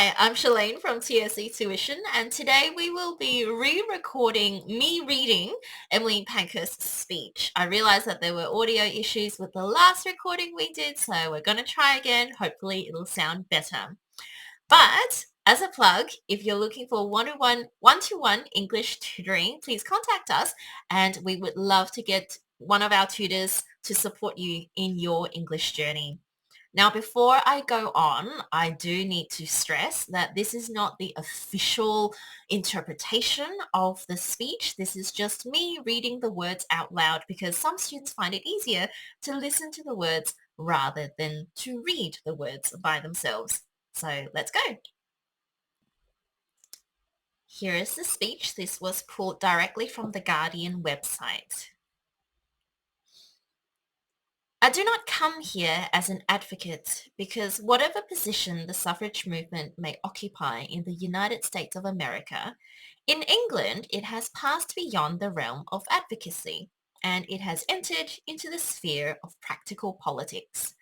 Hi, I'm Shalane from TSE Tuition, and today we will be re-recording me reading Emmeline Pankhurst's speech. I realized that there were audio issues with the last recording we did, so we're going to try again. Hopefully it'll sound better. But as a plug, if you're looking for one-to-one English tutoring, please contact us, and we would love to get one of our tutors to support you in your English journey. Now, before I go on, I do need to stress that this is not the official interpretation of the speech. This is just me reading the words out loud because some students find it easier to listen to the words rather than to read the words by themselves. So let's go. Here is the speech. This was pulled directly from the Guardian website. I do not come here as an advocate because whatever position the suffrage movement may occupy in the United States of America, in England it has passed beyond the realm of advocacy and it has entered into the sphere of practical politics.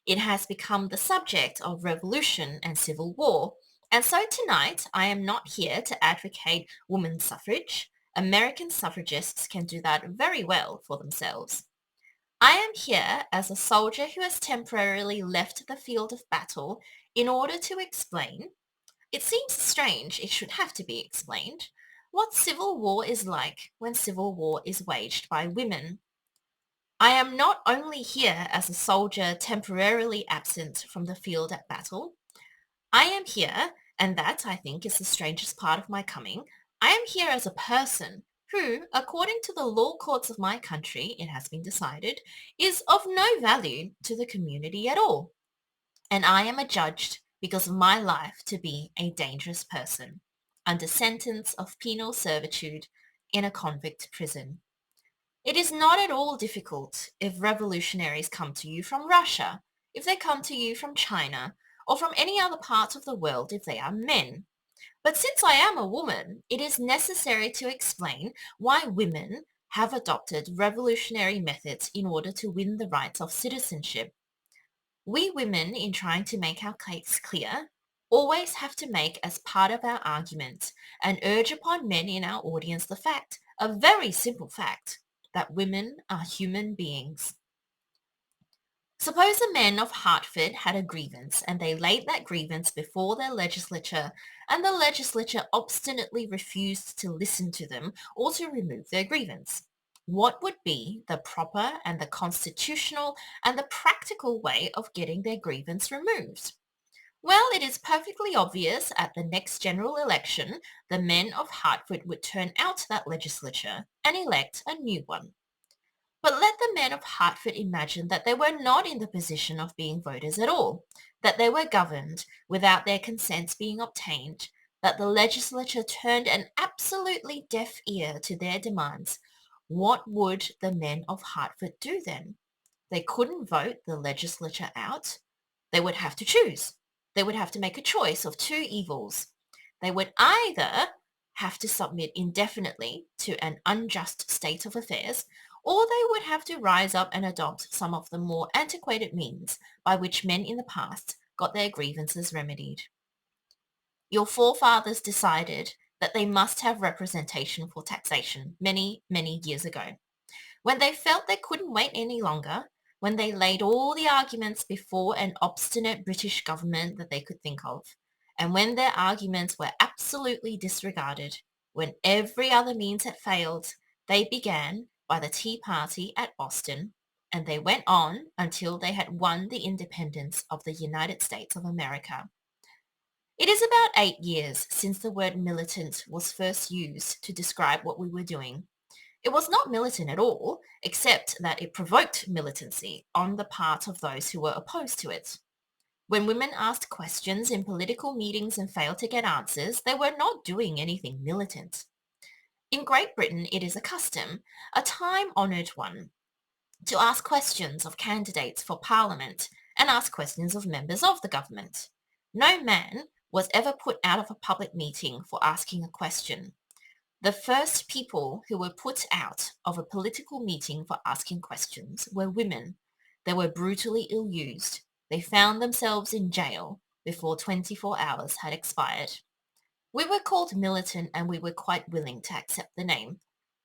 It has become the subject of revolution and civil war, and so tonight I am not here to advocate women's suffrage. American suffragists can do that very well for themselves. I am here as a soldier who has temporarily left the field of battle in order to explain, it seems strange it should have to be explained, what civil war is like when civil war is waged by women. I am not only here as a soldier temporarily absent from the field at battle. I am here, and that I think is the strangest part of my coming, I am here as a person who, according to the law courts of my country, it has been decided, is of no value to the community at all. And I am adjudged because of my life to be a dangerous person, under sentence of penal servitude in a convict prison. It is not at all difficult if revolutionaries come to you from Russia, if they come to you from China, or from any other part of the world if they are men. But since I am a woman, it is necessary to explain why women have adopted revolutionary methods in order to win the rights of citizenship. We women, in trying to make our case clear, always have to make as part of our argument and urge upon men in our audience the fact, a very simple fact, that women are human beings. Suppose the men of Hartford had a grievance and they laid that grievance before their legislature and the legislature obstinately refused to listen to them or to remove their grievance. What would be the proper and the constitutional and the practical way of getting their grievance removed? Well, it is perfectly obvious at the next general election, the men of Hartford would turn out that legislature and elect a new one. But let the men of Hartford imagine that they were not in the position of being voters at all, that they were governed without their consents being obtained, that the legislature turned an absolutely deaf ear to their demands. What would the men of Hartford do then? They couldn't vote the legislature out. They would have to choose. They would have to make a choice of two evils. They would either have to submit indefinitely to an unjust state of affairs, or they would have to rise up and adopt some of the more antiquated means by which men in the past got their grievances remedied. Your forefathers decided that they must have representation for taxation many, many years ago. When they felt they couldn't wait any longer, when they laid all the arguments before an obstinate British government that they could think of, and when their arguments were absolutely disregarded, when every other means had failed, they began by the Tea Party at Boston, and they went on until they had won the independence of the United States of America. It is about 8 years since the word militant was first used to describe what we were doing. It was not militant at all, except that it provoked militancy on the part of those who were opposed to it. When women asked questions in political meetings and failed to get answers, they were not doing anything militant. In Great Britain, it is a custom, a time-honoured one, to ask questions of candidates for Parliament and ask questions of members of the government. No man was ever put out of a public meeting for asking a question. The first people who were put out of a political meeting for asking questions were women. They were brutally ill-used. They found themselves in jail. before 24 hours had expired. We were called militant and we were quite willing to accept the name.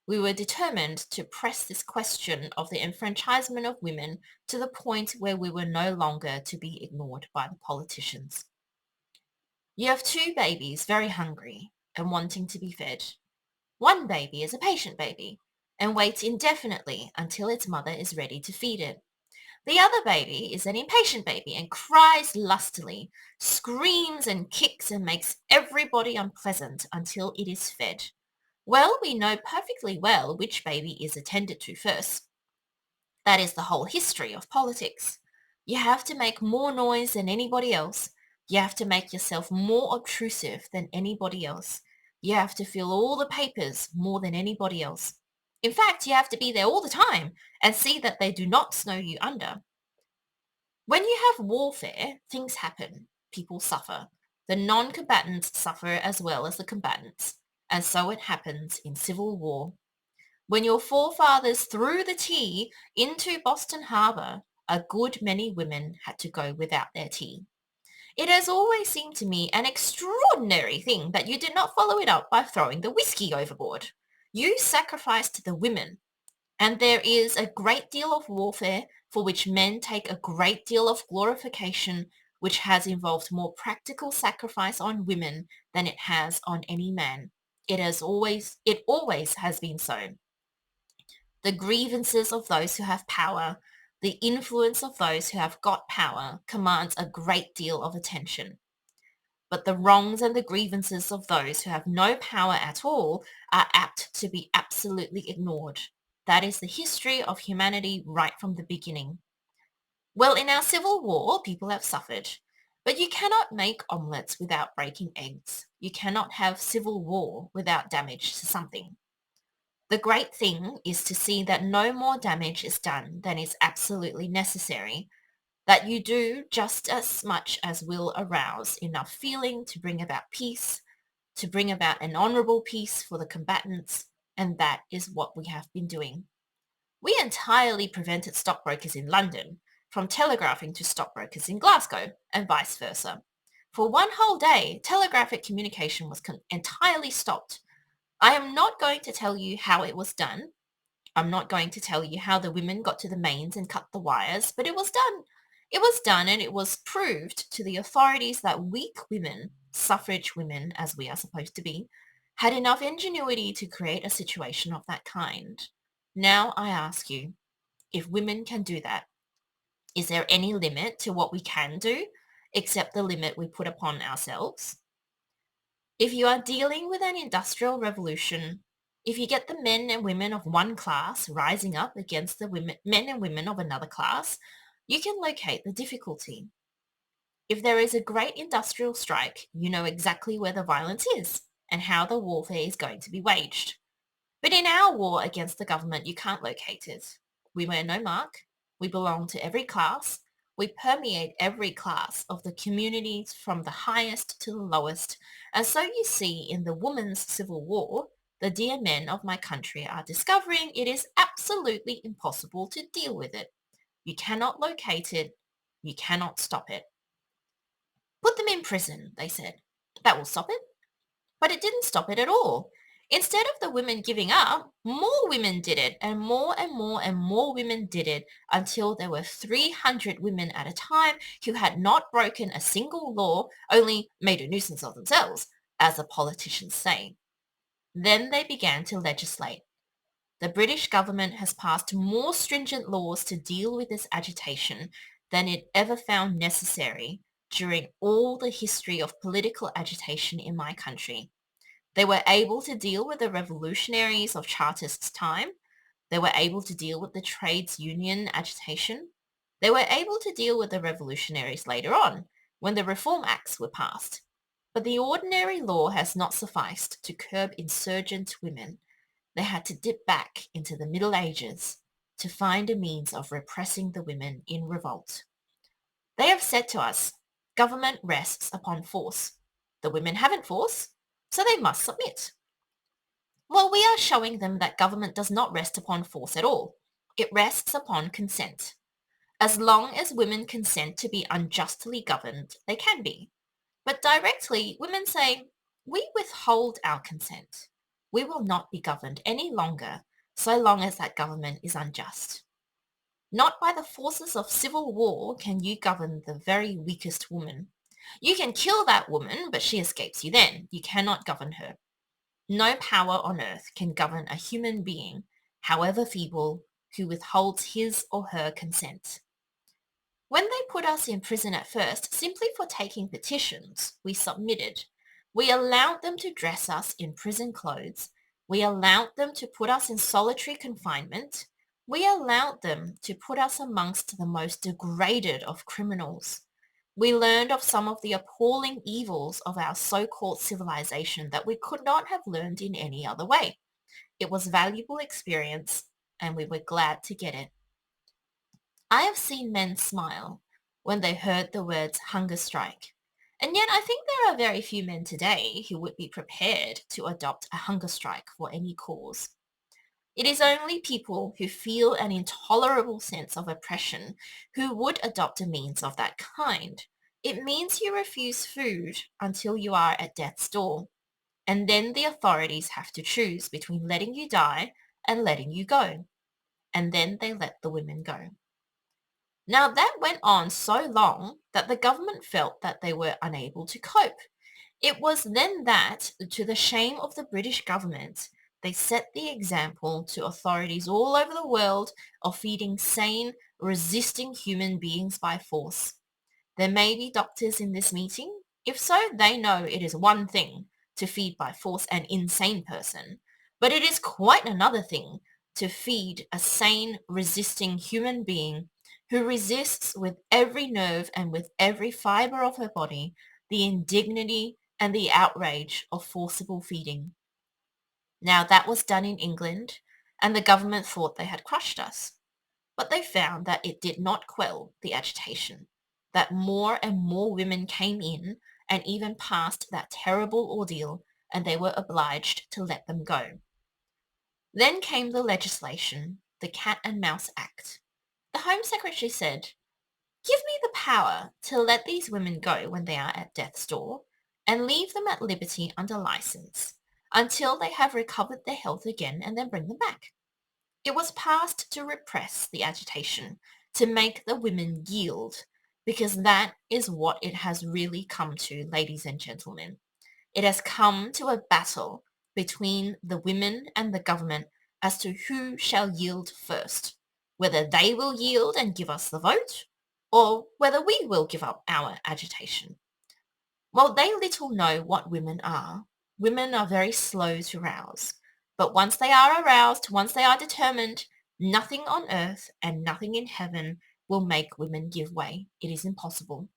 We were determined to press this question of the enfranchisement of women to the point where we were no longer to be ignored by the politicians. You have two babies very hungry and wanting to be fed. One baby is a patient baby and waits indefinitely until its mother is ready to feed it. The other baby is an impatient baby and cries lustily, screams and kicks and makes everybody unpleasant until it is fed. Well, we know perfectly well which baby is attended to first. That is the whole history of politics. You have to make more noise than anybody else. You have to make yourself more obtrusive than anybody else. You have to fill all the papers more than anybody else. In fact, you have to be there all the time and see that they do not snow you under. When you have warfare, things happen. People suffer. The non-combatants suffer as well as the combatants. And so it happens in civil war. When your forefathers threw the tea into Boston Harbor, a good many women had to go without their tea. It has always seemed to me an extraordinary thing that you did not follow it up by throwing the whiskey overboard. You sacrificed the women, and there is a great deal of warfare for which men take a great deal of glorification, which has involved more practical sacrifice on women than it has on any man. It always has been so. The grievances of those who have power, the influence of those who have got power commands a great deal of attention. But the wrongs and the grievances of those who have no power at all are apt to be absolutely ignored. That is the history of humanity right from the beginning. Well, in our civil war, people have suffered. But you cannot make omelettes without breaking eggs. You cannot have civil war without damage to something. The great thing is to see that no more damage is done than is absolutely necessary, that you do just as much as will arouse enough feeling to bring about peace, to bring about an honourable peace for the combatants, and that is what we have been doing. We entirely prevented stockbrokers in London from telegraphing to stockbrokers in Glasgow, and vice versa. For one whole day, telegraphic communication was entirely stopped. I am not going to tell you how it was done. I'm not going to tell you how the women got to the mains and cut the wires, but it was done. It was done, and it was proved to the authorities that weak women, suffrage women as we are supposed to be, had enough ingenuity to create a situation of that kind. Now I ask you, if women can do that, is there any limit to what we can do except the limit we put upon ourselves? If you are dealing with an industrial revolution, if you get the men and women of one class rising up against the men and women of another class, you can locate the difficulty. If there is a great industrial strike, you know exactly where the violence is and how the warfare is going to be waged. But in our war against the government, you can't locate it. We wear no mark. We belong to every class. We permeate every class of the communities from the highest to the lowest. And so you see in the women's civil war, the dear men of my country are discovering it is absolutely impossible to deal with it. You cannot locate it. You cannot stop it. Put them in prison, they said. That will stop it. But it didn't stop it at all. Instead of the women giving up, more women did it, and more and more and more women did it until there were 300 women at a time who had not broken a single law, only made a nuisance of themselves, as the politicians say. Then they began to legislate. The British government has passed more stringent laws to deal with this agitation than it ever found necessary during all the history of political agitation in my country. They were able to deal with the revolutionaries of Chartists' time. They were able to deal with the trades union agitation. They were able to deal with the revolutionaries later on, when the Reform Acts were passed. But the ordinary law has not sufficed to curb insurgent women. They had to dip back into the Middle Ages to find a means of repressing the women in revolt. They have said to us, government rests upon force. The women haven't force, so they must submit. Well, we are showing them that government does not rest upon force at all. It rests upon consent. As long as women consent to be unjustly governed, they can be. But directly, women say, we withhold our consent. We will not be governed any longer so long as that government is unjust. Not by the forces of civil war can you govern the very weakest woman. You can kill that woman, but she escapes you then. You cannot govern her. No power on earth can govern a human being, however feeble, who withholds his or her consent. When they put us in prison at first, simply for taking petitions, we submitted. We allowed them to dress us in prison clothes. We allowed them to put us in solitary confinement. We allowed them to put us amongst the most degraded of criminals. We learned of some of the appalling evils of our so-called civilization that we could not have learned in any other way. It was valuable experience, and we were glad to get it. I have seen men smile when they heard the words hunger strike, and yet I think there are very few men today who would be prepared to adopt a hunger strike for any cause. It is only people who feel an intolerable sense of oppression who would adopt a means of that kind. It means you refuse food until you are at death's door, and then the authorities have to choose between letting you die and letting you go, and then they let the women go. Now that went on so long that the government felt that they were unable to cope. It was then that, to the shame of the British government, they set the example to authorities all over the world of feeding sane, resisting human beings by force. There may be doctors in this meeting. If so, they know it is one thing to feed by force an insane person, but it is quite another thing to feed a sane, resisting human being who resists with every nerve and with every fiber of her body the indignity and the outrage of forcible feeding. Now that was done in England, and the government thought they had crushed us. But they found that it did not quell the agitation, that more and more women came in and even passed that terrible ordeal, and they were obliged to let them go. Then came the legislation, the Cat and Mouse Act. The Home Secretary said, give me the power to let these women go when they are at death's door and leave them at liberty under license until they have recovered their health again and then bring them back. It was passed to repress the agitation, to make the women yield, because that is what it has really come to, ladies and gentlemen. It has come to a battle between the women and the government as to who shall yield first, whether they will yield and give us the vote, or whether we will give up our agitation. Well, they little know what women are. Women are very slow to rouse. But once they are aroused, once they are determined, nothing on earth and nothing in heaven will make women give way. It is impossible.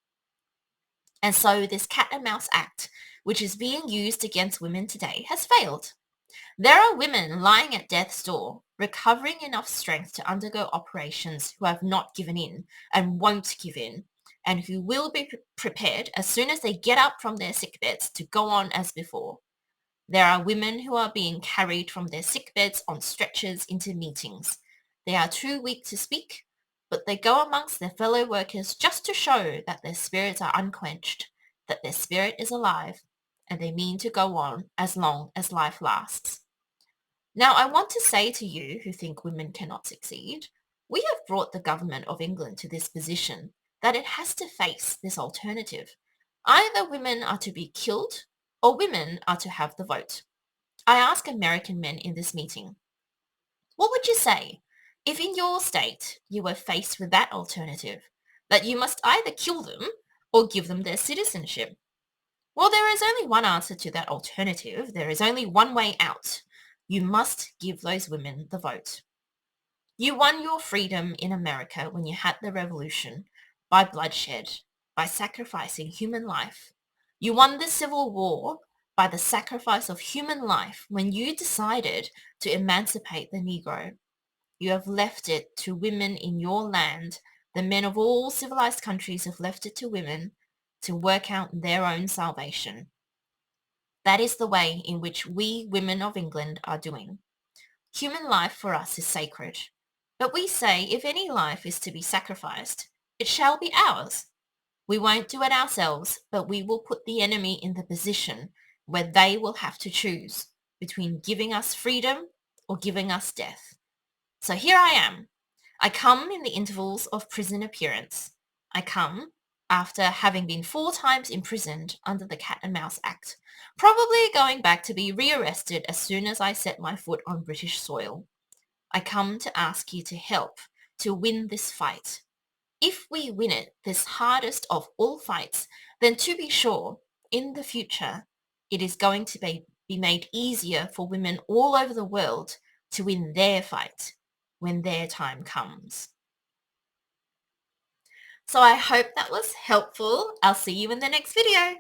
And so this Cat and Mouse Act, which is being used against women today, has failed. There are women lying at death's door, recovering enough strength to undergo operations who have not given in and won't give in, and who will be prepared as soon as they get up from their sick beds to go on as before. There are women who are being carried from their sick beds on stretchers into meetings. They are too weak to speak, but they go amongst their fellow workers just to show that their spirits are unquenched, that their spirit is alive, and they mean to go on as long as life lasts. Now, I want to say to you who think women cannot succeed, we have brought the government of England to this position that it has to face this alternative. Either women are to be killed or women are to have the vote. I ask American men in this meeting, what would you say if in your state you were faced with that alternative, that you must either kill them or give them their citizenship? Well, there is only one answer to that alternative. There is only one way out. You must give those women the vote. You won your freedom in America when you had the revolution by bloodshed, by sacrificing human life. You won the Civil War by the sacrifice of human life when you decided to emancipate the Negro. You have left it to women in your land. The men of all civilized countries have left it to women to work out their own salvation. That is the way in which we women of England are doing. Human life for us is sacred, But we say if any life is to be sacrificed, it shall be ours. We won't do it ourselves, but we will put the enemy in the position where they will have to choose between giving us freedom or giving us death. So here I am. I come in the intervals of prison appearance. I come after having been 4 times imprisoned under the Cat and Mouse Act, probably going back to be rearrested as soon as I set my foot on British soil. I come to ask you to help to win this fight. If we win it, this hardest of all fights, then to be sure, in the future, it is going to be made easier for women all over the world to win their fight when their time comes. So I hope that was helpful. I'll see you in the next video.